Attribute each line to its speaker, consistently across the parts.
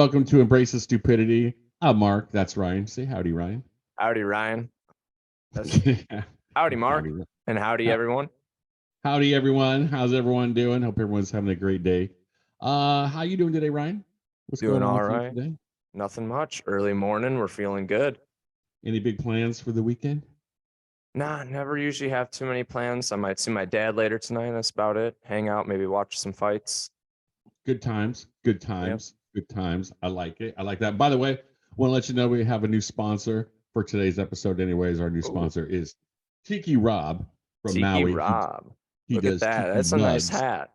Speaker 1: welcome to Embrace the Stupidity. I'm Mark. That's Ryan. Say howdy, Ryan.
Speaker 2: Howdy, Ryan. Howdy, Mark.
Speaker 1: Howdy,
Speaker 2: And howdy, everyone.
Speaker 1: howdy, everyone. How's everyone doing? Hope everyone's having a great day. How you doing today, Ryan? What's
Speaker 2: Doing
Speaker 1: going on
Speaker 2: all
Speaker 1: with you
Speaker 2: right.
Speaker 1: today?
Speaker 2: Nothing much. Early morning. We're feeling good.
Speaker 1: Any big plans for the weekend?
Speaker 2: Nah, never usually have too many plans. I might see my dad later tonight. That's about it. Hang out, maybe watch some fights.
Speaker 1: Good times. Good times. Good times. I like it. I like that. By the way, want to let you know we have a new sponsor for today's episode. Anyways, our new sponsor is Tiki Rob from
Speaker 2: Tiki
Speaker 1: Maui.
Speaker 2: Rob.
Speaker 1: He
Speaker 2: Look at
Speaker 1: does
Speaker 2: that.
Speaker 1: tiki
Speaker 2: That's a nice
Speaker 1: mugs.
Speaker 2: hat.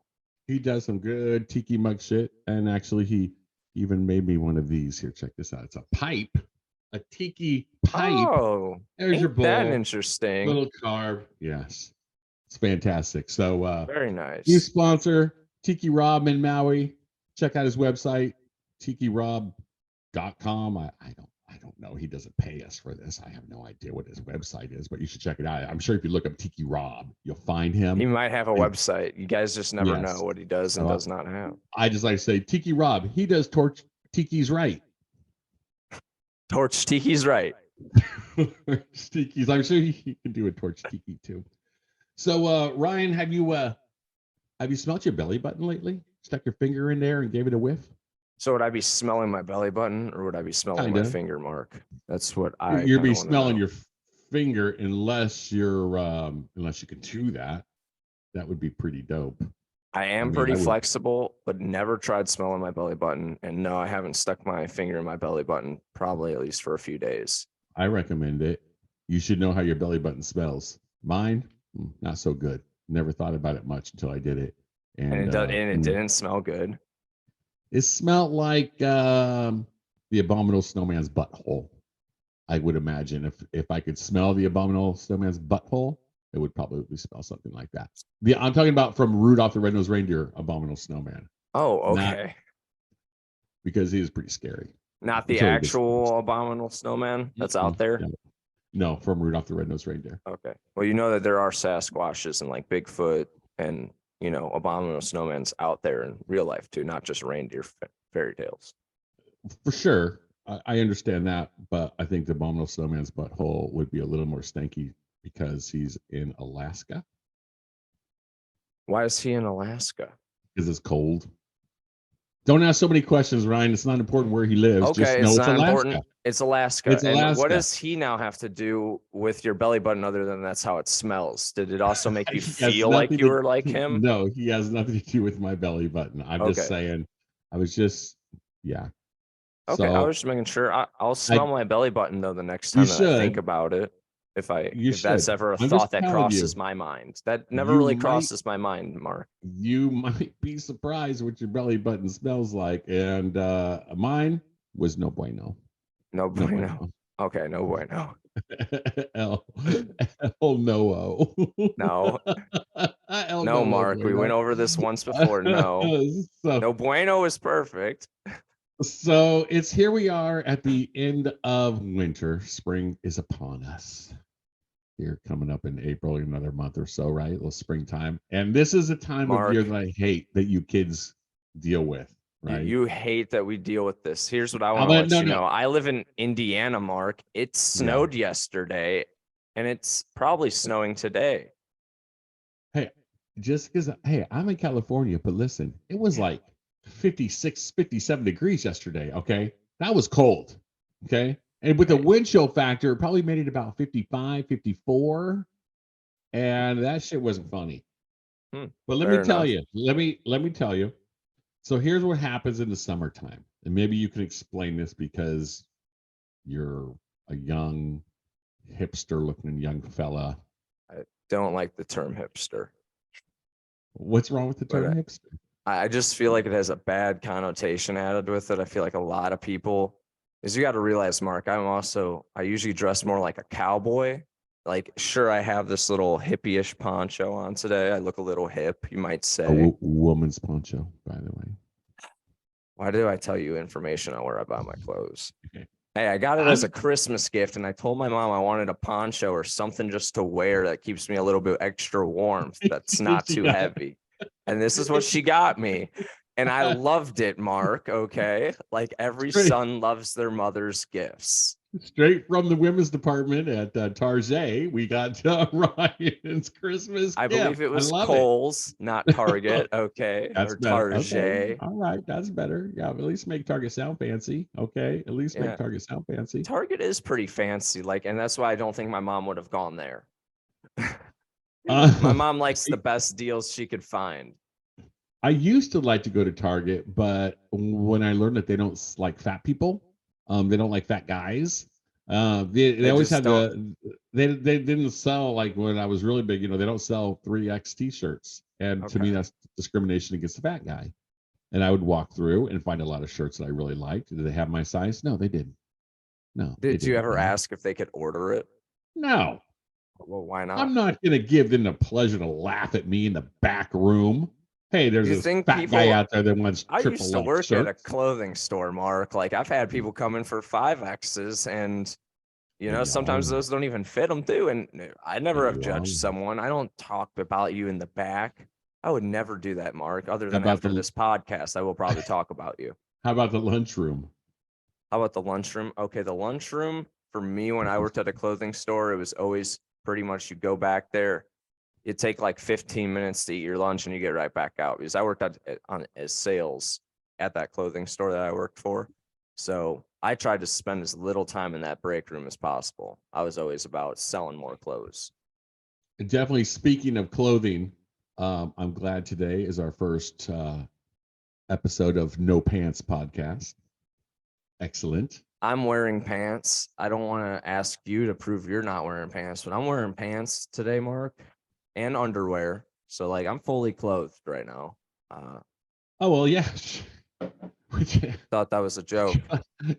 Speaker 1: He does some good tiki mug shit. And actually, he even made me one of these. Here, check this out. It's a pipe, a tiki pipe.
Speaker 2: Oh,
Speaker 1: There's your
Speaker 2: ain't
Speaker 1: bowl.
Speaker 2: that interesting?
Speaker 1: Little carve. Yes. It's fantastic. So,
Speaker 2: Very
Speaker 1: new
Speaker 2: nice.
Speaker 1: sponsor, Tiki Rob in Maui. Check out his website, tikirob.com. I don't know. He doesn't pay us for this. I have no idea what his website is, but you should check it out. I'm sure if you look up Tiki Rob, you'll find him.
Speaker 2: He might have a website. You guys just never
Speaker 1: Yes.
Speaker 2: know what he does and does not have.
Speaker 1: I just like to say Tiki Rob. He does torch Tiki's right.
Speaker 2: Torch Tiki's right.
Speaker 1: Tiki's. I'm sure he can do a torch Tiki too. So, Ryan, have you smelt your belly button lately? Stuck your finger in there and gave it a whiff?
Speaker 2: So would I be smelling my belly button or would I be smelling my finger mark? That's what
Speaker 1: You'd be smelling your finger unless you're unless you can chew that. That would be pretty dope.
Speaker 2: I am pretty flexible, but never tried smelling my belly button. And no, I haven't stuck my finger in my belly button probably at least for a few days.
Speaker 1: I recommend it. You should know how your belly button smells. Mine, not so good. Never thought about it much until I did it. And
Speaker 2: it didn't smell good.
Speaker 1: It smelled like the Abominable Snowman's butthole. I would imagine if I could smell the Abominable Snowman's butthole, it would probably smell something like that. I'm talking about from Rudolph the Red-Nosed Reindeer, Abominable Snowman.
Speaker 2: Oh, okay.
Speaker 1: Because he is pretty scary.
Speaker 2: Not the actual Abominable Snowman that's out there?
Speaker 1: No, from Rudolph the Red-Nosed Reindeer.
Speaker 2: Okay. Well, you know that there are Sasquatches and like Bigfoot and Abominable Snowman's out there in real life too, not just reindeer fairy tales.
Speaker 1: For sure. I understand that, but I think the Abominable Snowman's butthole would be a little more stanky because he's in Alaska.
Speaker 2: Why is he in Alaska?
Speaker 1: Because it's cold. Don't ask so many questions, Ryan. It's not important where he lives.
Speaker 2: Okay,
Speaker 1: just know
Speaker 2: it's not important. It's Alaska.
Speaker 1: It's Alaska.
Speaker 2: And what does he now have to do with your belly button other than that's how it smells? Did it also make you feel like you were like him?
Speaker 1: No, he has nothing to do with my belly button. I'm just saying. I was just, yeah.
Speaker 2: Okay, I was just making sure. I'll smell my belly button though the next time that I think about it. If that's ever a thought that crosses my mind. That never really crosses my mind, Mark.
Speaker 1: You might be surprised what your belly button smells like. And mine was no bueno.
Speaker 2: No bueno. Okay, no bueno.
Speaker 1: El no.
Speaker 2: No. No, Mark. Bueno. We went over this once before. No. No bueno is perfect.
Speaker 1: So it's here we are at the end of winter. Spring is upon us. Here coming up in April, another month or so, right? A little springtime. And this is a time of year that I hate that you kids deal with, right?
Speaker 2: You hate that we deal with this. Here's what I want to let you know. I live in Indiana, Mark. It snowed yesterday, and it's probably snowing today.
Speaker 1: Hey, just because, I'm in California, but listen, it was like 56, 57 degrees yesterday, okay? That was cold, okay? And with the wind chill factor, it probably made it about 55, 54. And that shit wasn't funny. But let me tell you. So here's what happens in the summertime. And maybe you can explain this because you're a young, hipster-looking young fella.
Speaker 2: I don't like the term hipster.
Speaker 1: What's wrong with the term hipster?
Speaker 2: I just feel like it has a bad connotation added with it. I feel like a lot of people, because you got to realize, Mark, I usually dress more like a cowboy. Like, sure, I have this little hippie-ish poncho on today. I look a little hip, you might say.
Speaker 1: A woman's poncho, by the way.
Speaker 2: Why do I tell you information on where I buy my clothes? Okay. Hey, I got it as a Christmas gift, and I told my mom I wanted a poncho or something just to wear that keeps me a little bit extra warm, that's not too heavy. And this is what she got me. And I loved it, Mark. Okay. Like every
Speaker 1: Straight,
Speaker 2: son loves their mother's gifts.
Speaker 1: straight from the women's department at Target, we got Ryan's Christmas
Speaker 2: I
Speaker 1: gift.
Speaker 2: believe it
Speaker 1: I
Speaker 2: was
Speaker 1: love it.
Speaker 2: Kohl's, not Target. Okay.
Speaker 1: That's
Speaker 2: Or
Speaker 1: better. Okay.
Speaker 2: Target.
Speaker 1: All right. That's better. Yeah. At least make Target sound fancy. Okay. At least make
Speaker 2: Yeah.
Speaker 1: Target sound fancy.
Speaker 2: Target is pretty fancy. Like, and that's why I don't think my mom would have gone there. My mom likes the best deals she could find.
Speaker 1: I used to like to go to Target, but when I learned that they don't like fat people, they don't like fat guys. They always
Speaker 2: just
Speaker 1: had they didn't sell like when I was really big. They don't sell 3X t-shirts, and to me
Speaker 2: Okay.
Speaker 1: that's discrimination against the fat guy. And I would walk through and find a lot of shirts that I really liked. Did they have my size? No, they didn't. No, they
Speaker 2: Did you
Speaker 1: didn't,
Speaker 2: ever
Speaker 1: man.
Speaker 2: ask if they could order it?
Speaker 1: No,
Speaker 2: Well, why not?
Speaker 1: I'm not going to give them the pleasure to laugh at me in the back room. Hey, there's
Speaker 2: You
Speaker 1: this
Speaker 2: think
Speaker 1: fat guy
Speaker 2: people?
Speaker 1: out there that wants
Speaker 2: I used
Speaker 1: triple
Speaker 2: to
Speaker 1: X
Speaker 2: work at a
Speaker 1: shirts.
Speaker 2: clothing store, Mark. Like I've had people come in for 5X's, and
Speaker 1: Maybe
Speaker 2: sometimes
Speaker 1: all
Speaker 2: those don't even fit them too. And I never
Speaker 1: maybe
Speaker 2: have
Speaker 1: all
Speaker 2: judged someone. I don't talk about you in the back. I would never do that, Mark. Other
Speaker 1: How
Speaker 2: than
Speaker 1: about
Speaker 2: after this podcast, I will probably talk about you.
Speaker 1: how about the lunchroom?
Speaker 2: How about the lunchroom? Okay, the lunchroom for me when I worked at a clothing store, it was always pretty much you go back there. It take like 15 minutes to eat your lunch and you get right back out because I worked as sales at that clothing store that I worked for. So I tried to spend as little time in that break room as possible. I was always about selling more clothes.
Speaker 1: Definitely. Speaking of clothing, I'm glad today is our first episode of No Pants Podcast. Excellent.
Speaker 2: I'm wearing pants. I don't want to ask you to prove you're not wearing pants, but I'm wearing pants today, Mark, and underwear. So like I'm fully clothed right now.
Speaker 1: Oh well, yeah.
Speaker 2: Thought that was a joke.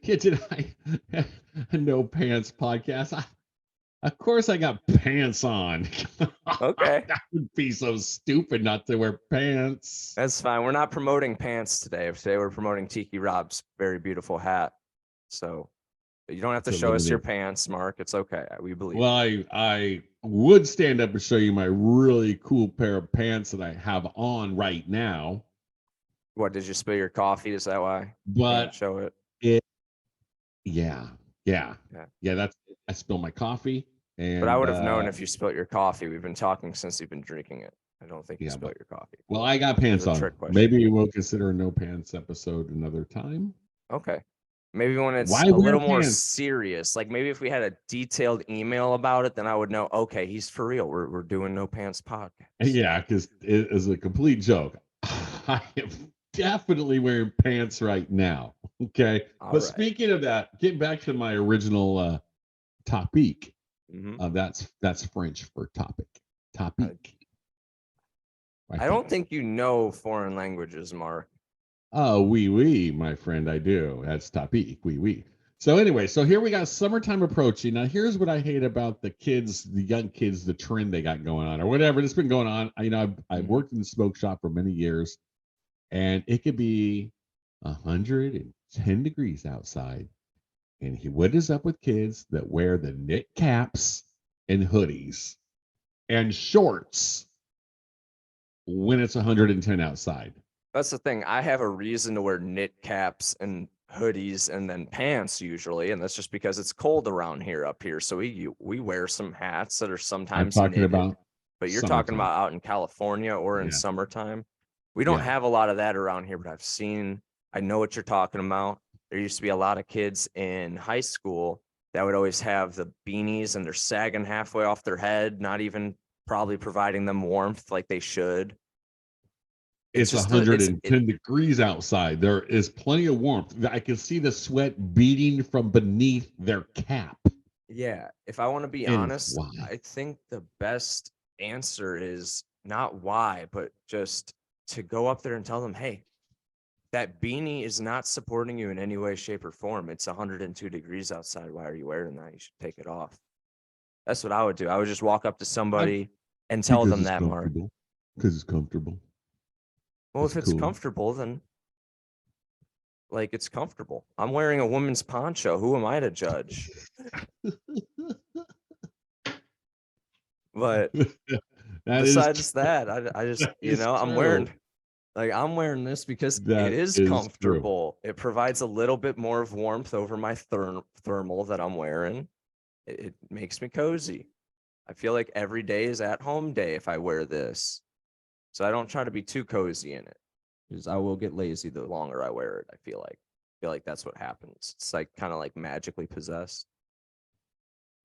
Speaker 1: Yeah, did I? No Pants Podcast. Of course, I got pants on.
Speaker 2: Okay.
Speaker 1: That would be so stupid not to wear pants.
Speaker 2: That's fine. We're not promoting pants today. Today we're promoting Tiki Rob's very beautiful hat. So you don't have to
Speaker 1: It's a
Speaker 2: show us your
Speaker 1: limited.
Speaker 2: pants, Mark. It's okay. We believe.
Speaker 1: Well, I would stand up and show you my really cool pair of pants that I have on right now,
Speaker 2: What, did you spill your coffee? Is that why you can't
Speaker 1: but
Speaker 2: show it?
Speaker 1: yeah,
Speaker 2: Yeah.
Speaker 1: that's I spilled my coffee,
Speaker 2: But I
Speaker 1: and
Speaker 2: would have known if you spilt your coffee. We've been talking since you've been drinking it. I don't think you
Speaker 1: yeah,
Speaker 2: spilled
Speaker 1: but
Speaker 2: your coffee.
Speaker 1: well, I got
Speaker 2: It was
Speaker 1: pants
Speaker 2: a
Speaker 1: on.
Speaker 2: trick question.
Speaker 1: Maybe we'll consider a no pants episode another time.
Speaker 2: Okay. Maybe when it's
Speaker 1: Why
Speaker 2: a
Speaker 1: wear
Speaker 2: little more
Speaker 1: pants?
Speaker 2: serious, like maybe if we had a detailed email about it, then I would know, okay, he's for real. We're doing No Pants Podcast.
Speaker 1: Yeah, because it is a complete joke. I am definitely wearing pants right now. Okay.
Speaker 2: All
Speaker 1: But
Speaker 2: right.
Speaker 1: speaking of that, getting back to my original topic,
Speaker 2: Mhm.
Speaker 1: that's French for topic. Topic.
Speaker 2: I don't think you know foreign languages, Mark.
Speaker 1: Oh, oui, my friend, I do. That's topic. Oui. So anyway, so here we got summertime approaching. Now, here's what I hate about the kids, the young kids, the trend they got going on, or whatever that's been going on. I've worked in the smoke shop for many years, and it could be 110 degrees outside. And what is up with kids that wear the knit caps and hoodies and shorts when it's 110 outside?
Speaker 2: That's the thing. I have a reason to wear knit caps and hoodies and then pants usually, and that's just because it's cold around here up here. So we wear some hats that are
Speaker 1: I'm
Speaker 2: sometimes
Speaker 1: talking
Speaker 2: knitted.
Speaker 1: about
Speaker 2: But you're talking
Speaker 1: summertime.
Speaker 2: about out in California or in
Speaker 1: Yeah.
Speaker 2: summertime. We don't
Speaker 1: Yeah.
Speaker 2: have a lot of that around here, but I know what you're talking about. There used to be a lot of kids in high school that would always have the beanies and they're sagging halfway off their head, not even probably providing them warmth like they should.
Speaker 1: It's
Speaker 2: just
Speaker 1: 110 degrees outside. There is plenty of warmth. I can see the sweat beating from beneath their cap.
Speaker 2: Yeah. If I want to be
Speaker 1: And it's
Speaker 2: honest,
Speaker 1: why.
Speaker 2: I think the best answer is not why, but just to go up there and tell them, hey, that beanie is not supporting you in any way, shape, or form. It's 102 degrees outside. Why are you wearing that? You should take it off. That's what I would do. I would just walk up to somebody and tell them that, Mark.
Speaker 1: Because it's comfortable.
Speaker 2: Well,
Speaker 1: It's
Speaker 2: if it's
Speaker 1: cool.
Speaker 2: comfortable, then like it's comfortable. I'm wearing a woman's poncho. Who am I to judge? But
Speaker 1: That
Speaker 2: besides
Speaker 1: is
Speaker 2: that, I just,
Speaker 1: that is
Speaker 2: I'm wearing
Speaker 1: true.
Speaker 2: Like I'm wearing this because
Speaker 1: That
Speaker 2: it is
Speaker 1: is true.
Speaker 2: comfortable. It provides a little bit more of warmth over my thermal that I'm wearing. It makes me cozy. I feel like every day is at home day if I wear this. So I don't try to be too cozy in it. Because I will get lazy the longer I wear it, I feel like that's what happens. It's like kind of like magically possessed.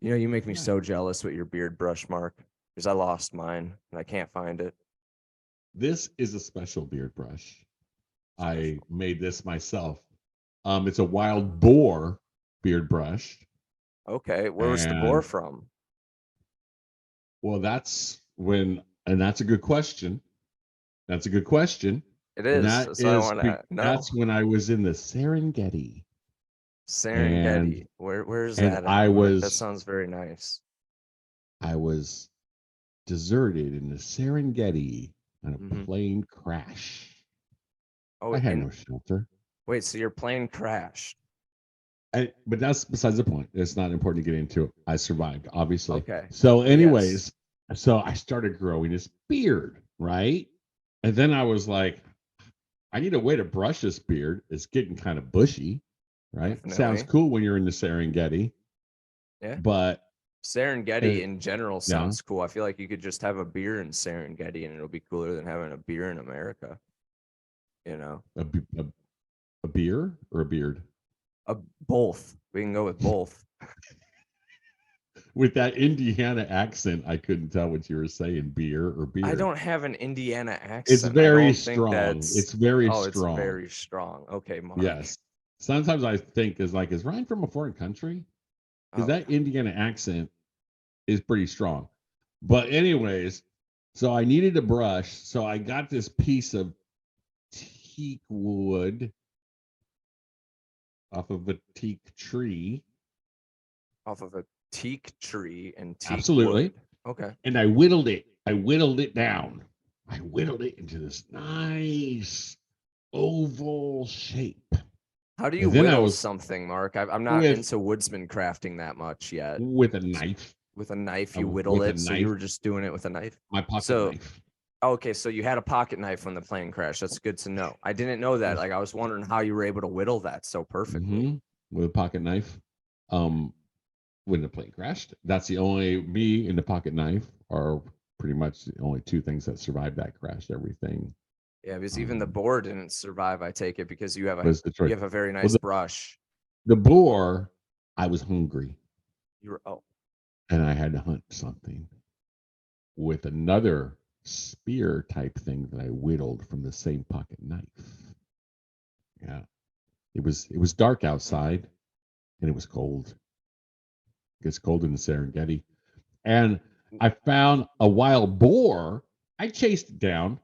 Speaker 2: You know, you make me
Speaker 1: Yeah.
Speaker 2: so jealous with your beard brush, Mark, because I lost mine and I can't find it.
Speaker 1: This is a special beard brush. I made this myself. It's a wild boar beard brush.
Speaker 2: Okay, where was the boar
Speaker 1: And
Speaker 2: from?
Speaker 1: well, that's a good question. That's a good question.
Speaker 2: It
Speaker 1: And
Speaker 2: is. So I want to know.
Speaker 1: that's when I was in the Serengeti. And
Speaker 2: Serengeti. Where's
Speaker 1: and
Speaker 2: that at, Mark? That sounds very nice.
Speaker 1: I was deserted in the Serengeti on a
Speaker 2: Hmm.
Speaker 1: plane crash.
Speaker 2: Oh,
Speaker 1: I had
Speaker 2: and
Speaker 1: no shelter.
Speaker 2: wait, so your plane crashed?
Speaker 1: But that's besides the point. It's not important to get into. I survived, obviously.
Speaker 2: Okay.
Speaker 1: So,
Speaker 2: Well, yes.
Speaker 1: anyways, so I started growing this beard, right? And then I was like, I need a way to brush this beard. It's getting kind of bushy, right? Sounds
Speaker 2: Definitely.
Speaker 1: cool when you're in the Serengeti,
Speaker 2: Yeah.
Speaker 1: but
Speaker 2: Serengeti in general
Speaker 1: yeah,
Speaker 2: sounds cool. I feel like you could just have a beer in Serengeti and it'll be cooler than having a beer in America. You know,
Speaker 1: a, be- a beer or a beard
Speaker 2: both. We can go with both.
Speaker 1: with that Indiana accent. I couldn't tell what you were saying, beer or
Speaker 2: I
Speaker 1: beard.
Speaker 2: don't have an Indiana
Speaker 1: It's
Speaker 2: accent. I
Speaker 1: very
Speaker 2: don't think
Speaker 1: strong.
Speaker 2: that's.
Speaker 1: It's very
Speaker 2: Oh, it's
Speaker 1: strong.
Speaker 2: very strong. Okay, Mark.
Speaker 1: Yes. Sometimes I think is Ryan from a foreign country? Because
Speaker 2: Oh,
Speaker 1: that Indiana accent is pretty strong. But anyways, so I needed a brush, so I got this piece of teak wood off of a teak tree.
Speaker 2: off of a teak tree and teak
Speaker 1: Absolutely.
Speaker 2: wood. Okay.
Speaker 1: And I whittled it. I whittled it down. I whittled it into this nice oval shape.
Speaker 2: How do you
Speaker 1: And then I
Speaker 2: whittle
Speaker 1: was
Speaker 2: something, Mark? I'm not
Speaker 1: with
Speaker 2: into woodsman crafting that much yet.
Speaker 1: with a knife.
Speaker 2: With a knife, you whittle
Speaker 1: With a
Speaker 2: it. So you
Speaker 1: knife,
Speaker 2: were just doing it with a knife.
Speaker 1: my pocket
Speaker 2: So,
Speaker 1: knife.
Speaker 2: okay, so you had a pocket knife when the plane crashed. That's good to know. I didn't know that. Like, I was wondering how you were able to whittle that so perfectly.
Speaker 1: Mm-hmm. With a pocket knife. Um, when the plane crashed, that's the only me and the pocket knife are pretty much the only two things that survived that crash. Everything
Speaker 2: Yeah, because even the boar didn't survive. I take it because
Speaker 1: was destroyed.
Speaker 2: you have a very
Speaker 1: Well,
Speaker 2: nice brush.
Speaker 1: the boar, I was hungry
Speaker 2: You were
Speaker 1: and I had to hunt something with another spear type thing that I whittled from the same pocket knife. Yeah, it was dark outside and it was cold. It gets cold in the Serengeti, and I found a wild boar. I chased it down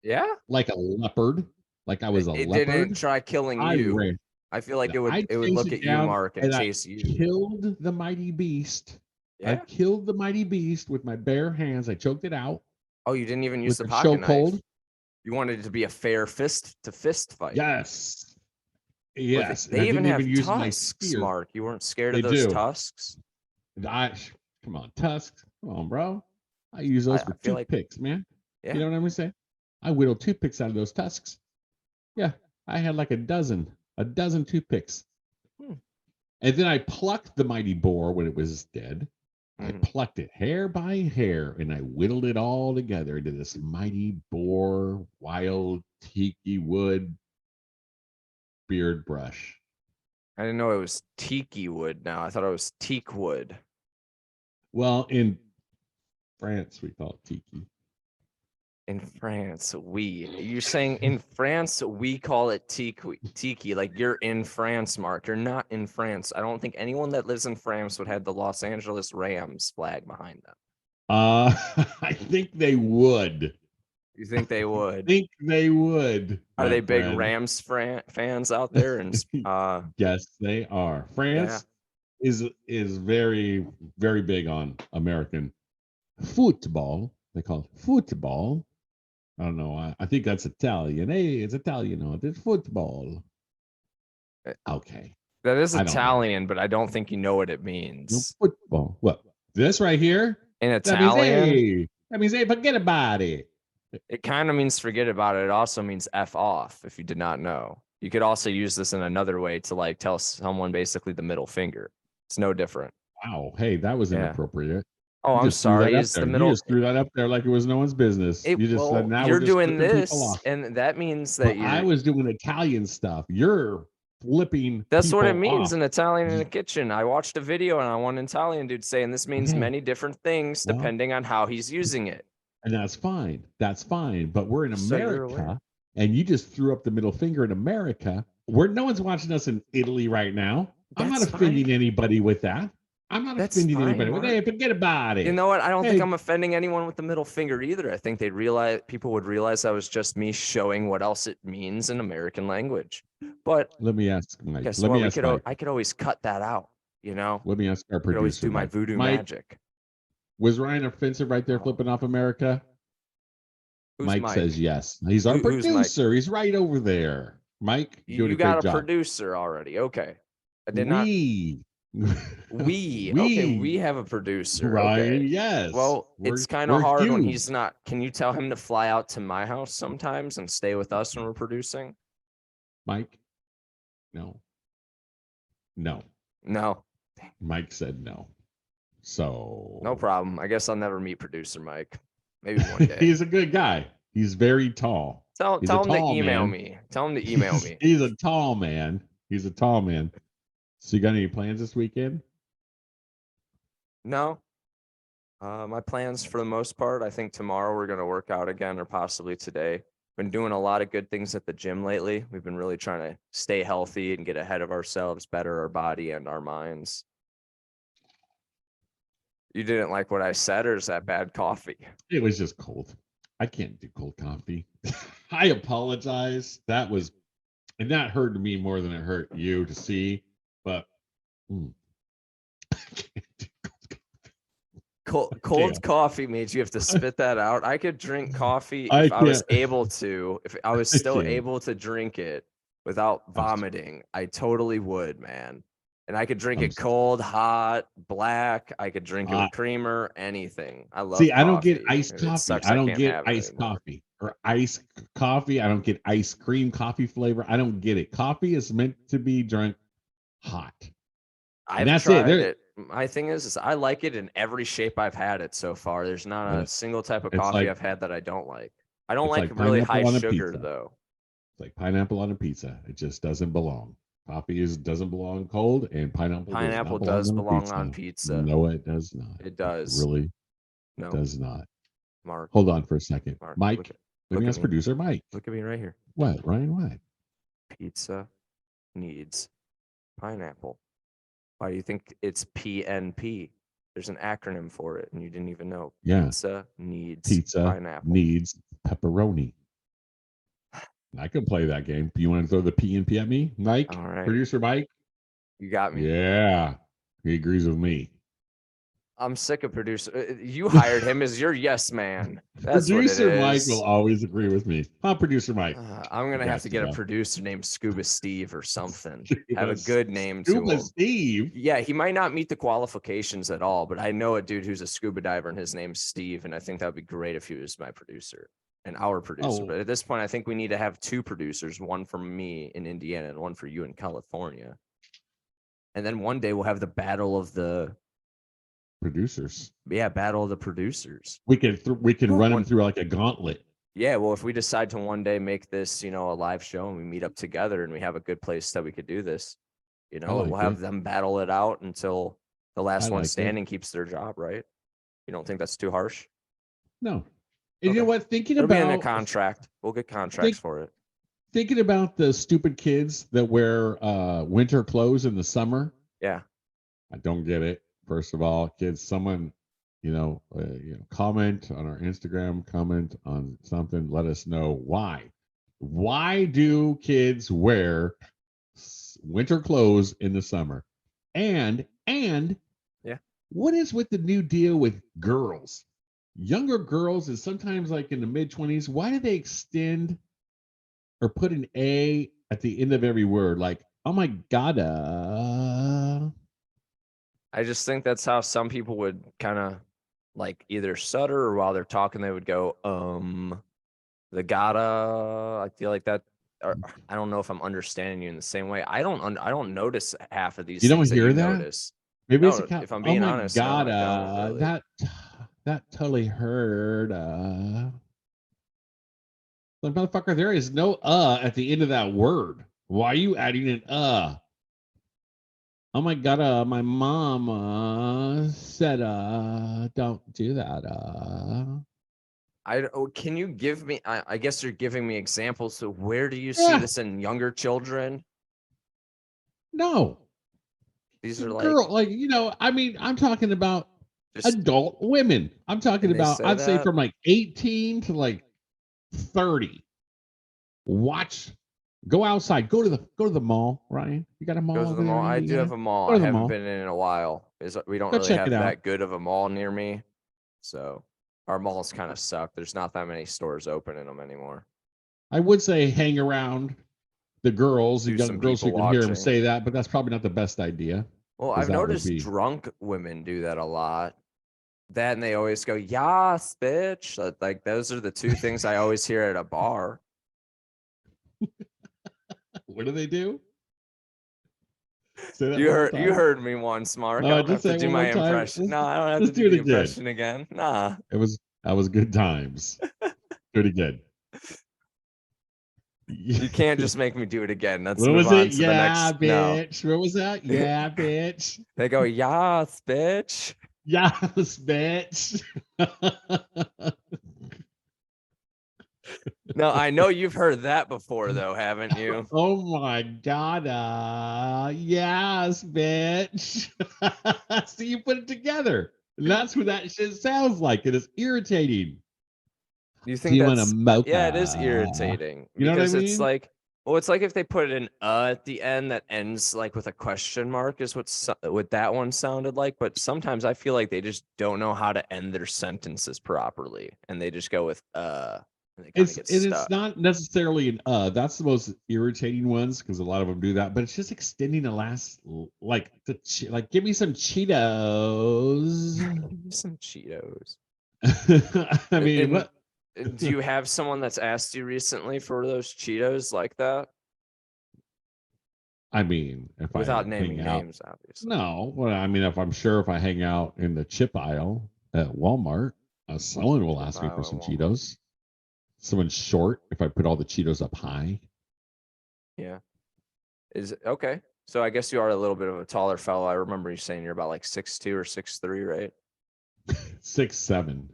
Speaker 2: yeah.
Speaker 1: like a leopard, like I was a
Speaker 2: It didn't
Speaker 1: leopard.
Speaker 2: try killing
Speaker 1: I
Speaker 2: you.
Speaker 1: ran.
Speaker 2: I feel like
Speaker 1: I
Speaker 2: it would
Speaker 1: chased
Speaker 2: look
Speaker 1: it
Speaker 2: at you,
Speaker 1: down
Speaker 2: Mark, and
Speaker 1: and I
Speaker 2: chase you.
Speaker 1: killed the mighty beast. I
Speaker 2: Yeah.
Speaker 1: killed the mighty beast with my bare hands. I choked it out
Speaker 2: Oh, you didn't even use
Speaker 1: with
Speaker 2: the
Speaker 1: a
Speaker 2: pocket knife.
Speaker 1: chokehold.
Speaker 2: You wanted it to be a fair fist to fist fight.
Speaker 1: Yes.
Speaker 2: Well,
Speaker 1: Yes. And I
Speaker 2: they even
Speaker 1: didn't even
Speaker 2: have
Speaker 1: use my
Speaker 2: tusks,
Speaker 1: spear.
Speaker 2: Mark. You weren't scared of
Speaker 1: They
Speaker 2: those
Speaker 1: do.
Speaker 2: tusks?
Speaker 1: I come on, tusks. Come on, bro. I use those
Speaker 2: I
Speaker 1: for
Speaker 2: feel like,
Speaker 1: toothpicks, man. You
Speaker 2: yeah.
Speaker 1: know what I'm saying? I whittled toothpicks out of those tusks. Yeah. I had like a dozen toothpicks.
Speaker 2: Hmm.
Speaker 1: And then I plucked the mighty boar when it was dead. I
Speaker 2: Mhm.
Speaker 1: plucked it hair by hair and I whittled it all together into this mighty boar, wild tiki wood beard brush.
Speaker 2: I didn't know it was tiki wood now. I thought it was teak wood.
Speaker 1: Well, in France, we call it tiki.
Speaker 2: In France, you're saying in France, we call it tiki. Like you're in France, Mark. You're not in France. I don't think anyone that lives in France would have the Los Angeles Rams flag behind them.
Speaker 1: I think they would.
Speaker 2: You think they
Speaker 1: I
Speaker 2: would?
Speaker 1: think they would,
Speaker 2: Are
Speaker 1: my
Speaker 2: they big
Speaker 1: friend.
Speaker 2: Rams fans out there? And
Speaker 1: Yes, they are.
Speaker 2: yeah,
Speaker 1: France is very, very big on American football. They call it football. I don't know. I think that's Italian. Hey, it's Italian. No, it's football.
Speaker 2: eh,
Speaker 1: Okay.
Speaker 2: that is
Speaker 1: I don't know.
Speaker 2: Italian, but I don't think you know what it
Speaker 1: No
Speaker 2: means.
Speaker 1: football. What? This right here?
Speaker 2: In
Speaker 1: That means
Speaker 2: Italian,
Speaker 1: hey. That means hey, forget about it.
Speaker 2: It kind of means forget about it. It also means F off, if you did not know. You could also use this in another way to like tell someone basically the middle finger. It's no different.
Speaker 1: Wow. Hey, that was
Speaker 2: Yeah.
Speaker 1: inappropriate.
Speaker 2: Oh,
Speaker 1: You
Speaker 2: I'm
Speaker 1: just threw that
Speaker 2: sorry.
Speaker 1: up
Speaker 2: It's the
Speaker 1: there. You
Speaker 2: middle.
Speaker 1: just threw that up there like it was no one's business. You just said,
Speaker 2: Well,
Speaker 1: now we're
Speaker 2: you're
Speaker 1: just
Speaker 2: doing
Speaker 1: flipping people
Speaker 2: this,
Speaker 1: off.
Speaker 2: and that means that
Speaker 1: But I
Speaker 2: you're.
Speaker 1: was doing Italian stuff. You're flipping
Speaker 2: That's what it
Speaker 1: people
Speaker 2: means
Speaker 1: off.
Speaker 2: in Italian in the kitchen. I watched a video and I want an Italian dude saying this means
Speaker 1: Okay.
Speaker 2: many different things
Speaker 1: Well,
Speaker 2: depending on how he's using it.
Speaker 1: and that's fine. That's fine. But we're in
Speaker 2: So you're aware.
Speaker 1: America, and you just threw up the middle finger in America. No one's watching us in Italy right now. I'm not
Speaker 2: That's
Speaker 1: offending
Speaker 2: fine.
Speaker 1: anybody with that. I'm not
Speaker 2: That's
Speaker 1: offending
Speaker 2: fine,
Speaker 1: anybody with,
Speaker 2: Mark.
Speaker 1: hey, forget about it.
Speaker 2: You know what? I don't think
Speaker 1: Hey.
Speaker 2: I'm offending anyone with the middle finger either. I think people would realize that was just me showing what else it means in American language. But
Speaker 1: Let me ask Mike.
Speaker 2: guess
Speaker 1: Let
Speaker 2: what?
Speaker 1: me ask Mike.
Speaker 2: I could always cut that out, you know?
Speaker 1: Let me ask our
Speaker 2: I could always
Speaker 1: producer,
Speaker 2: do my
Speaker 1: Mike.
Speaker 2: voodoo
Speaker 1: Mike,
Speaker 2: magic.
Speaker 1: was Ryan offensive right there, flipping off America?
Speaker 2: Who's
Speaker 1: Mike says yes. He's our
Speaker 2: Who's Mike?
Speaker 1: producer. He's right over there. Mike, doing
Speaker 2: You
Speaker 1: a great
Speaker 2: got a
Speaker 1: job.
Speaker 2: producer already. Okay. I did
Speaker 1: We.
Speaker 2: Okay, we have a producer.
Speaker 1: Ryan,
Speaker 2: Okay.
Speaker 1: yes.
Speaker 2: Well, it's kind of hard when
Speaker 1: huge.
Speaker 2: he's not. Can you tell him to fly out to my house sometimes and stay with us when we're producing?
Speaker 1: Mike? No. No.
Speaker 2: No.
Speaker 1: Mike said no. So
Speaker 2: No problem. I guess I'll never meet producer Mike. Maybe one day.
Speaker 1: he's a good guy. He's very tall.
Speaker 2: Tell him to email
Speaker 1: man.
Speaker 2: me. Tell him to email me.
Speaker 1: He's a tall man. He's a tall man. So you got any plans this weekend?
Speaker 2: No. My plans for the most part, I think tomorrow we're going to work out again or possibly today. Been doing a lot of good things at the gym lately. We've been really trying to stay healthy and get ahead of ourselves, better our body and our minds. You didn't like what I said, or is that bad coffee?
Speaker 1: It was just cold. I can't do cold coffee. I apologize. That hurt me more than it hurt you to see, but I can't do
Speaker 2: Cold coffee means you have to spit that out. I could drink coffee if I was able to. If I was still able to drink it without vomiting, I totally would, man. And I could drink it cold, hot, black. I could drink it with creamer, anything. I love coffee.
Speaker 1: I don't get iced coffee. I don't get iced coffee or iced coffee. I don't get ice cream coffee flavor. I don't get it. Coffee is meant to be drunk hot.
Speaker 2: I've tried it. My thing is I like it in every shape I've had it so far. There's not a single type of coffee I've had that I don't like. I don't like really high sugar though.
Speaker 1: It's like pineapple on a pizza. It just doesn't belong. Coffee doesn't belong cold, and pineapple
Speaker 2: does belong on pizza.
Speaker 1: No, it does not.
Speaker 2: It does.
Speaker 1: Really?
Speaker 2: No.
Speaker 1: Does not.
Speaker 2: Mark.
Speaker 1: Hold on for a second.
Speaker 2: Mark,
Speaker 1: Mike, let me ask producer Mike.
Speaker 2: Look at me right here.
Speaker 1: What, Ryan? What?
Speaker 2: Pizza needs pineapple. Why do you think it's PNP? There's an acronym for it, and you didn't even know.
Speaker 1: Yeah.
Speaker 2: Pizza needs pineapple.
Speaker 1: Needs pepperoni. I can play that game. You want to throw the PNP at me, Mike?
Speaker 2: All right.
Speaker 1: Producer Mike?
Speaker 2: You got me.
Speaker 1: Yeah. He agrees with me.
Speaker 2: I'm sick of producer. You hired him as your yes man. That's
Speaker 1: producer
Speaker 2: what it
Speaker 1: Mike
Speaker 2: is.
Speaker 1: will always agree with me. Huh, producer Mike?
Speaker 2: I'm gonna have to get a producer named Scuba Steve or something. Have a
Speaker 1: Yes.
Speaker 2: good name
Speaker 1: Scuba
Speaker 2: to him.
Speaker 1: Steve.
Speaker 2: Yeah, he might not meet the qualifications at all, but I know a dude who's a scuba diver and his name's Steve, and I think that would be great if he was my producer and our producer. But at this point, I think we need to have two producers, one for me in Indiana and one for you in California. And then one day we'll have the battle of the
Speaker 1: producers.
Speaker 2: Yeah, battle of the producers.
Speaker 1: We can run them through like a gauntlet.
Speaker 2: Yeah, well, if we decide to one day make this, a live show and we meet up together and we have a good place that we could do this, we'll have them battle it out until the last one standing keeps their job, right? You don't think that's too harsh?
Speaker 1: No. And you know what?
Speaker 2: It'll be in a contract. We'll get contracts for it.
Speaker 1: Thinking about the stupid kids that wear winter clothes in the summer.
Speaker 2: Yeah.
Speaker 1: I don't get it. First of all, kids, someone, comment on our Instagram, comment on something. Let us know why. Why do kids wear winter clothes in the summer? And
Speaker 2: yeah,
Speaker 1: what is with the new deal with girls? Younger girls, and sometimes like in the mid-20s, why do they extend or put an A at the end of every word? Like, oh my God.
Speaker 2: I just think that's how some people would kind of like either stutter or while they're talking, they would go, The gotta, I feel like that. Or, I don't know if I'm understanding you in the same way. I don't notice half of these
Speaker 1: You don't
Speaker 2: things that you
Speaker 1: hear that?
Speaker 2: notice.
Speaker 1: Maybe it's a
Speaker 2: No,
Speaker 1: cat.
Speaker 2: if I'm
Speaker 1: Oh
Speaker 2: being
Speaker 1: my
Speaker 2: honest, no,
Speaker 1: God.
Speaker 2: I don't really.
Speaker 1: That totally heard. Like, motherfucker, there is no at the end of that word. Why are you adding an Oh my God, my mom said don't do that.
Speaker 2: Can you give me? I guess you're giving me examples. So where do you see
Speaker 1: Yeah,
Speaker 2: this in younger children?
Speaker 1: no.
Speaker 2: These are like
Speaker 1: Girl, like, I mean, I'm talking about
Speaker 2: just,
Speaker 1: adult women. I'm talking
Speaker 2: and they
Speaker 1: about,
Speaker 2: say
Speaker 1: I'd say
Speaker 2: that.
Speaker 1: from like 18 to like 30. Watch, go outside, go to the mall, Ryan. You got a
Speaker 2: Go
Speaker 1: mall
Speaker 2: to the
Speaker 1: over there
Speaker 2: mall.
Speaker 1: in
Speaker 2: I do have
Speaker 1: Indiana?
Speaker 2: a mall.
Speaker 1: Go
Speaker 2: I
Speaker 1: to the
Speaker 2: haven't
Speaker 1: mall.
Speaker 2: been in a while. We don't
Speaker 1: Go
Speaker 2: really
Speaker 1: check it
Speaker 2: have
Speaker 1: out.
Speaker 2: that good of a mall near me. So our malls kind of suck. There's not that many stores open in them anymore.
Speaker 1: I would say hang around the girls, the
Speaker 2: Do
Speaker 1: young
Speaker 2: some
Speaker 1: girls who
Speaker 2: people
Speaker 1: can hear him
Speaker 2: watching.
Speaker 1: say that, but that's probably not the best idea
Speaker 2: Well,
Speaker 1: because
Speaker 2: I've
Speaker 1: that would
Speaker 2: noticed
Speaker 1: be.
Speaker 2: drunk women do that a lot. That and they always go, "Yas, bitch." Like those are the two things I always hear at a bar.
Speaker 1: What do they do? Say that
Speaker 2: You
Speaker 1: one more
Speaker 2: heard you
Speaker 1: time.
Speaker 2: heard me once, Mark. I
Speaker 1: No,
Speaker 2: don't
Speaker 1: just
Speaker 2: have to
Speaker 1: say it
Speaker 2: do
Speaker 1: one
Speaker 2: my
Speaker 1: more time.
Speaker 2: impression. No, I don't have to
Speaker 1: Let's
Speaker 2: do
Speaker 1: do it
Speaker 2: the
Speaker 1: again.
Speaker 2: impression again. Nah.
Speaker 1: That was good times. Do it again.
Speaker 2: You can't just make me do it again. Let's
Speaker 1: What
Speaker 2: move
Speaker 1: was
Speaker 2: on
Speaker 1: it?
Speaker 2: to the
Speaker 1: Yeah,
Speaker 2: next. No.
Speaker 1: bitch. What was that? Yeah, bitch.
Speaker 2: They go, "Yas, bitch."
Speaker 1: Yes, bitch.
Speaker 2: No, I know you've heard that before though, haven't you?
Speaker 1: Oh my God. Yes, bitch. See, you put it together. And that's what that shit sounds like. It is irritating.
Speaker 2: You
Speaker 1: Do
Speaker 2: think
Speaker 1: you want a
Speaker 2: that's yeah, it is
Speaker 1: mocha?
Speaker 2: irritating
Speaker 1: You know what I
Speaker 2: because it's
Speaker 1: mean?
Speaker 2: like, well, it's like if they put an at the end that ends like with a question mark is what that one sounded like. But sometimes I feel like they just don't know how to end their sentences properly, and they just go with and they kind of get
Speaker 1: It's
Speaker 2: stuck.
Speaker 1: not necessarily an that's the most irritating ones because a lot of them do that, but it's just extending the last like like give me some Cheetos.
Speaker 2: Some Cheetos.
Speaker 1: I mean,
Speaker 2: And
Speaker 1: what?
Speaker 2: do you have someone that's asked you recently for those Cheetos like that?
Speaker 1: I mean, if I
Speaker 2: Without
Speaker 1: hang
Speaker 2: naming
Speaker 1: out,
Speaker 2: names, obviously.
Speaker 1: no. Well, I mean, if I'm sure if I hang out in the chip aisle at Walmart, someone will
Speaker 2: Chip
Speaker 1: ask me for
Speaker 2: aisle at
Speaker 1: some
Speaker 2: Walmart.
Speaker 1: Cheetos. Someone's short if I put all the Cheetos up high.
Speaker 2: Yeah. Is okay. So I guess you are a little bit of a taller fellow. I remember you saying you're about like 6'2" or 6'3", right?
Speaker 1: 6'7".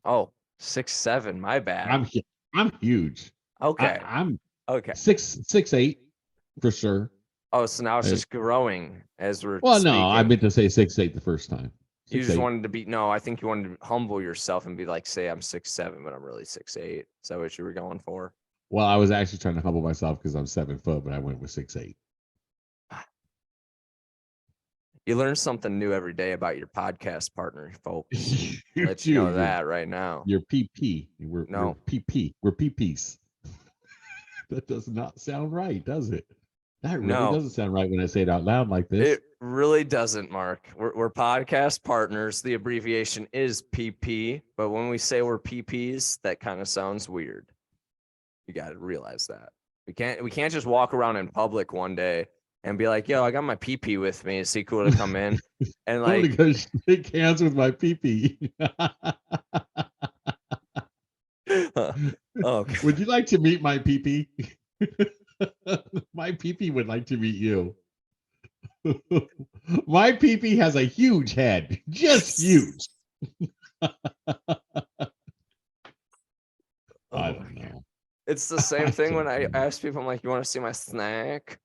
Speaker 2: Oh, 6'7". My bad.
Speaker 1: I'm huge.
Speaker 2: Okay.
Speaker 1: I'm
Speaker 2: Okay.
Speaker 1: 6'8" for sure.
Speaker 2: Oh, so now it's
Speaker 1: Uh,
Speaker 2: just growing as we're
Speaker 1: well, no, I
Speaker 2: speaking.
Speaker 1: meant to say 6'8" the first time.
Speaker 2: You
Speaker 1: Six
Speaker 2: just
Speaker 1: eight.
Speaker 2: wanted to be no, I think you wanted to humble yourself and be like, say I'm 6'7", but I'm really 6'8". Is that what you were going for?
Speaker 1: Well, I was actually trying to humble myself because I'm 7 foot, but I went with 6'8".
Speaker 2: You learn something new every day about your podcast partner, folks. I'll
Speaker 1: You
Speaker 2: let you
Speaker 1: do.
Speaker 2: know that right now.
Speaker 1: You're PP. We're
Speaker 2: No,
Speaker 1: PP. We're PPs. That does not sound right, does it? That really
Speaker 2: no,
Speaker 1: doesn't sound right when I say it out loud like this.
Speaker 2: it really doesn't, Mark. We're podcast partners. The abbreviation is PP, but when we say we're PPs, that kind of sounds weird. You got to realize that. We can't just walk around in public one day and be like, "Yo, I got my PP with me. Is he cool to come in?" And
Speaker 1: I'm gonna
Speaker 2: like,
Speaker 1: go shake hands with my PP.
Speaker 2: oh,
Speaker 1: Would you like to meet my PP? My PP would like to meet you. My PP has a huge head, just huge. I
Speaker 2: oh my
Speaker 1: don't
Speaker 2: God.
Speaker 1: know.
Speaker 2: It's the same
Speaker 1: I
Speaker 2: thing when
Speaker 1: don't
Speaker 2: I
Speaker 1: know.
Speaker 2: ask people, I'm like, "You want to see my snack?"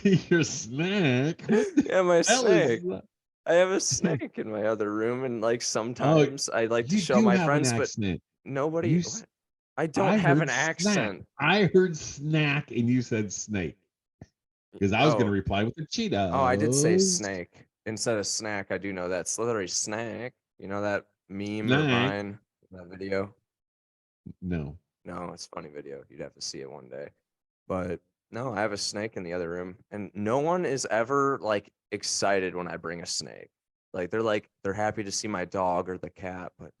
Speaker 1: Your snack? What the
Speaker 2: Yeah, my
Speaker 1: hell is
Speaker 2: snake.
Speaker 1: that?
Speaker 2: I have a snake in my other room, and like
Speaker 1: Oh,
Speaker 2: sometimes I like to
Speaker 1: you
Speaker 2: show
Speaker 1: do
Speaker 2: my
Speaker 1: have an
Speaker 2: friends, but
Speaker 1: accent.
Speaker 2: nobody.
Speaker 1: You,
Speaker 2: What? I don't
Speaker 1: I
Speaker 2: have an
Speaker 1: heard snack.
Speaker 2: accent.
Speaker 1: I heard snack, and you said snake because I was going to
Speaker 2: Oh,
Speaker 1: reply with the
Speaker 2: oh, I did say
Speaker 1: Cheetos.
Speaker 2: snake instead of snack. I do know that slithery snack. You know that meme or
Speaker 1: Snack.
Speaker 2: vine, that video?
Speaker 1: No.
Speaker 2: No, it's a funny video. You'd have to see it one day. But no, I have a snake in the other room, and no one is ever like excited when I bring a snake. Like they're happy to see my dog or the cat, but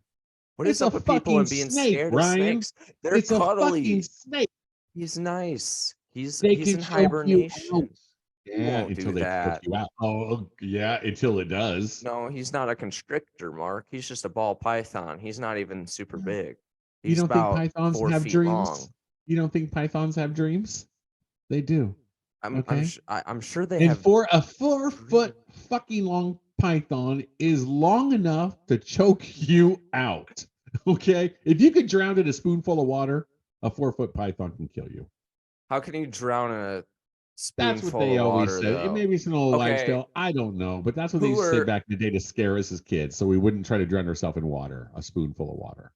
Speaker 2: What
Speaker 1: It's
Speaker 2: is
Speaker 1: a
Speaker 2: up with people and
Speaker 1: fucking
Speaker 2: being
Speaker 1: snake,
Speaker 2: scared
Speaker 1: Ryan.
Speaker 2: of snakes? They're
Speaker 1: It's a fucking
Speaker 2: cuddly.
Speaker 1: snake.
Speaker 2: He's nice. He's
Speaker 1: They
Speaker 2: he's
Speaker 1: can
Speaker 2: in
Speaker 1: choke you out.
Speaker 2: hibernation. He
Speaker 1: Yeah,
Speaker 2: won't
Speaker 1: until
Speaker 2: do
Speaker 1: they choke
Speaker 2: that.
Speaker 1: you out. Oh, yeah, until it does.
Speaker 2: No, he's not a constrictor, Mark. He's just a ball python. He's not even super big.
Speaker 1: You
Speaker 2: He's
Speaker 1: don't think
Speaker 2: about
Speaker 1: pythons
Speaker 2: 4
Speaker 1: have
Speaker 2: feet
Speaker 1: dreams?
Speaker 2: long.
Speaker 1: You don't think pythons have dreams? They do. Okay.
Speaker 2: I'm sure they
Speaker 1: And
Speaker 2: have
Speaker 1: for a 4-foot
Speaker 2: dreams.
Speaker 1: fucking long python is long enough to choke you out. Okay. If you could drown in a spoonful of water, a 4-foot python can kill you.
Speaker 2: How can you drown in a
Speaker 1: That's what
Speaker 2: spoonful
Speaker 1: they
Speaker 2: of
Speaker 1: always
Speaker 2: water,
Speaker 1: said. It
Speaker 2: though?
Speaker 1: maybe it's an old
Speaker 2: Okay,
Speaker 1: lifestyle. I don't know, but that's what they
Speaker 2: who
Speaker 1: used to say
Speaker 2: are
Speaker 1: back in the day to scare us as kids, so we wouldn't try to drown ourselves in water, a spoonful of water.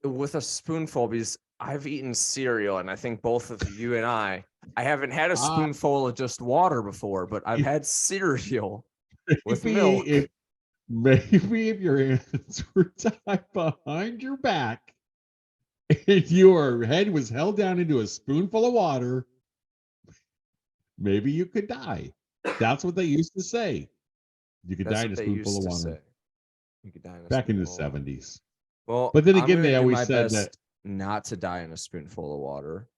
Speaker 2: with a spoonful? Because I've eaten cereal, and I think both of you and I haven't had a
Speaker 1: Ah,
Speaker 2: spoonful of just water before, but I've had cereal with milk.
Speaker 1: Maybe if your hands were tied behind your back and your head was held down into a spoonful of water, maybe you could die. That's what they used to say. You could die
Speaker 2: That's
Speaker 1: in
Speaker 2: what
Speaker 1: a
Speaker 2: they
Speaker 1: spoonful
Speaker 2: used
Speaker 1: of
Speaker 2: to
Speaker 1: water
Speaker 2: say. You could die in a
Speaker 1: back in the
Speaker 2: spoonful of water.
Speaker 1: 70s.
Speaker 2: Well,
Speaker 1: But then
Speaker 2: I'm
Speaker 1: again,
Speaker 2: gonna
Speaker 1: they
Speaker 2: do
Speaker 1: always
Speaker 2: my
Speaker 1: said that
Speaker 2: best not to die in a spoonful of water.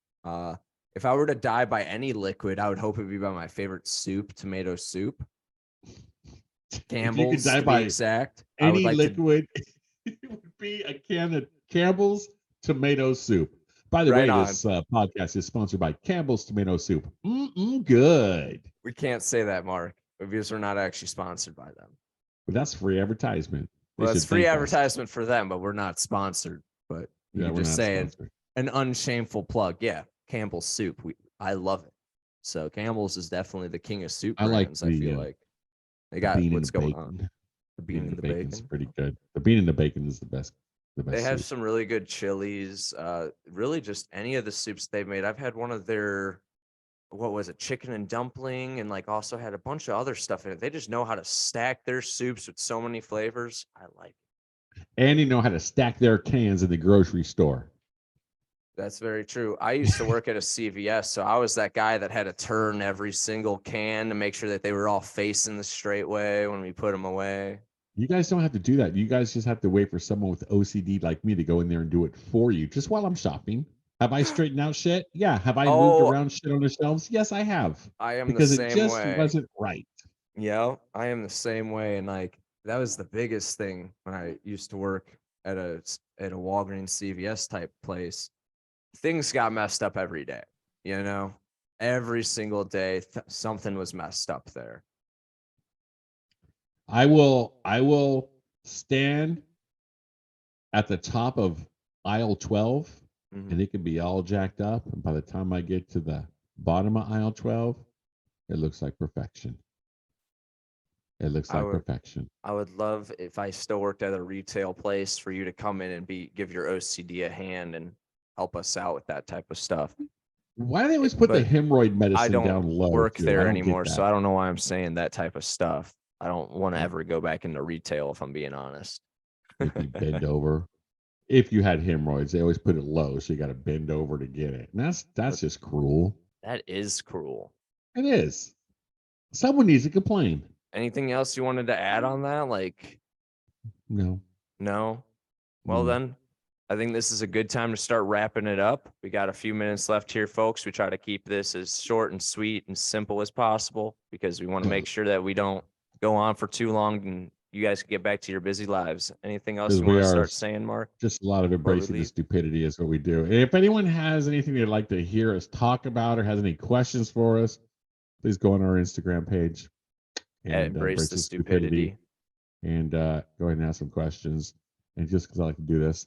Speaker 2: If I were to die by any liquid, I would hope it'd be by my favorite soup, tomato soup.
Speaker 1: if you could
Speaker 2: Campbell's,
Speaker 1: die
Speaker 2: to be
Speaker 1: by
Speaker 2: exact. I would
Speaker 1: any
Speaker 2: like to.
Speaker 1: liquid, it would be a can of Campbell's tomato soup. By the
Speaker 2: Right
Speaker 1: way,
Speaker 2: on.
Speaker 1: this podcast is sponsored by Campbell's tomato soup. Good.
Speaker 2: We can't say that, Mark, because we're not actually sponsored by them.
Speaker 1: But that's free advertisement. They
Speaker 2: Well, it's
Speaker 1: should
Speaker 2: free
Speaker 1: thank us.
Speaker 2: advertisement for them, but we're not sponsored. But you
Speaker 1: Yeah,
Speaker 2: can
Speaker 1: we're
Speaker 2: just
Speaker 1: not
Speaker 2: say
Speaker 1: sponsored.
Speaker 2: an unshameful plug. Yeah, Campbell's soup. I love it. So Campbell's is definitely the king of soup
Speaker 1: I like
Speaker 2: brands. I feel like they
Speaker 1: the
Speaker 2: got
Speaker 1: bean and
Speaker 2: what's
Speaker 1: the
Speaker 2: going on.
Speaker 1: bacon.
Speaker 2: The bean and the
Speaker 1: bacon's
Speaker 2: bacon.
Speaker 1: pretty good. The bean and the bacon is the best.
Speaker 2: They have
Speaker 1: soup.
Speaker 2: some really good chilies. Really, just any of the soups they've made. I've had one of their, what was it, chicken and dumpling, and like also had a bunch of other stuff in it. They just know how to stack their soups with so many flavors. I like it.
Speaker 1: And you know how to stack their cans in the grocery store.
Speaker 2: That's very true. I used to work at a CVS, so I was that guy that had to turn every single can to make sure that they were all facing the straight way when we put them away.
Speaker 1: You guys don't have to do that. You guys just have to wait for someone with OCD like me to go in there and do it for you just while I'm shopping. Have I straightened out shit? Yeah. Have I moved around shit on the shelves? Yes, I have.
Speaker 2: I am
Speaker 1: Because
Speaker 2: the
Speaker 1: it
Speaker 2: same
Speaker 1: just
Speaker 2: way.
Speaker 1: wasn't right.
Speaker 2: Yeah, I am the same way, and like that was the biggest thing when I used to work at a Walgreens CVS type place. Things got messed up every day, you know, every single day something was messed up there.
Speaker 1: I will stand at the top of aisle 12 and it can be all jacked up. And by the time I get to the bottom of aisle 12, it looks like perfection. It looks like perfection.
Speaker 2: I would love if I still worked at a retail place for you to come in and give your OCD a hand and help us out with that type of stuff.
Speaker 1: Why do they always put the hemorrhoid medicine
Speaker 2: I don't
Speaker 1: down low?
Speaker 2: work
Speaker 1: too?
Speaker 2: there
Speaker 1: I don't
Speaker 2: anymore,
Speaker 1: get
Speaker 2: so
Speaker 1: that.
Speaker 2: I don't know why I'm saying that type of stuff. I don't want to ever go back into retail if I'm being honest.
Speaker 1: If you bend over. If you had hemorrhoids, they always put it low, so you got to bend over to get it. And that's just cruel.
Speaker 2: That is cruel.
Speaker 1: It is. Someone needs to complain.
Speaker 2: Anything else you wanted to add on that? Like,
Speaker 1: no.
Speaker 2: Well, then I think this is a good time to start wrapping it up. We got a few minutes left here, folks. We try to keep this as short and sweet and simple as possible because we want to make sure that we don't go on for too long and you guys can get back to your busy lives. Anything else you want to start saying, Mark?
Speaker 1: Just a lot of embracing the stupidity is what we do. And if anyone has anything they'd like to hear us talk about or has any questions for us, please go on our Instagram page
Speaker 2: and Embrace the Stupidity.
Speaker 1: And go ahead and ask some questions. And just because I like to do this.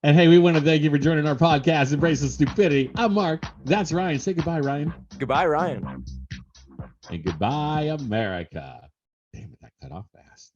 Speaker 1: And hey, we want to thank you for joining our podcast, Embrace the Stupidity. I'm Mark. That's Ryan. Say goodbye, Ryan.
Speaker 2: Goodbye, Ryan.
Speaker 1: And goodbye, America. Damn it, that cut off fast.